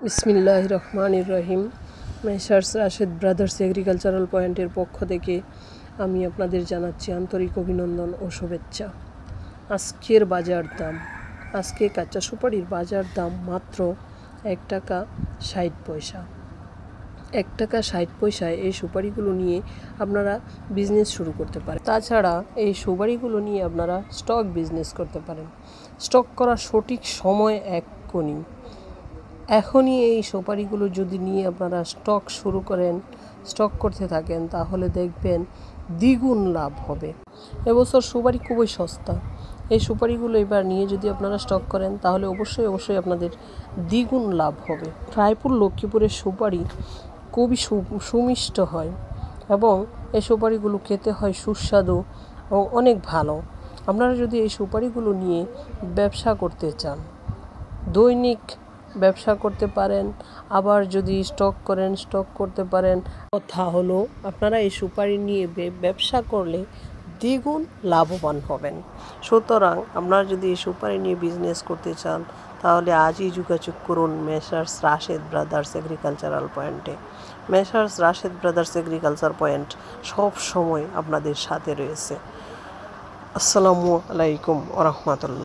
বিসমিল্লাহির রহমানির রহিম। Messrs Rashed brothers agricultural পয়েন্টের পক্ষ থেকে আমি আপনাদের জানাচ্ছি আন্তরিক অভিনন্দন ও শুভেচ্ছা। আজকের বাজার দাম, আজকে কাঁচা সুপারির বাজার দাম মাত্র 1 টাকা 60 পয়সা। 1 টাকা 60 পয়সায় এই সুপারিগুলো নিয়ে আপনারা বিজনেস শুরু করতে পারেন। তাছাড়া এই সুপারিগুলো নিয়ে আপনারা স্টক বিজনেস করতে পারেন। স্টক করার সঠিক সময় এখনই এই সুপারিগুলো যদি নিয়ে আপনারা স্টক করতে থাকেন তাহলে দেখবেন দ্বিগুণ লাভ হবে। এবছর সুপারি খুবই সস্তা। এই সুপারিগুলো এবার নিয়ে যদি আপনারা স্টক করেন তাহলে অবশ্যই আপনাদের দ্বিগুণ লাভ হবে। রায়পুর লক্ষ্মীপুরের সুপারি খুবই সুমিষ্ট হয় এবং এই সুপারিগুলো খেতে হয় সুস্বাদু ও অনেক ভালো। আপনারা যদি এই সুপারিগুলো নিয়ে ব্যবসা করতে চান, দৈনিক ব্যবসা করতে পারেন, আবার যদি স্টক করতে পারেন। কথা হলো আপনারা এই সুপারি নিয়ে ব্যবসা করলে দ্বিগুণ লাভবান হবেন। সুতরাং আপনারা যদি এই সুপারি নিয়ে বিজনেস করতে চান তাহলে আজই যোগাযোগ করুন মেসার্স রাশেদ ব্রাদার্স এগ্রিকালচারাল পয়েন্টে। Messrs Rashed brothers agriculture point সব সময় আপনাদের সাথে রয়েছে। আসসালামু আলাইকুম ওয়া রাহমাতুল্লাহ।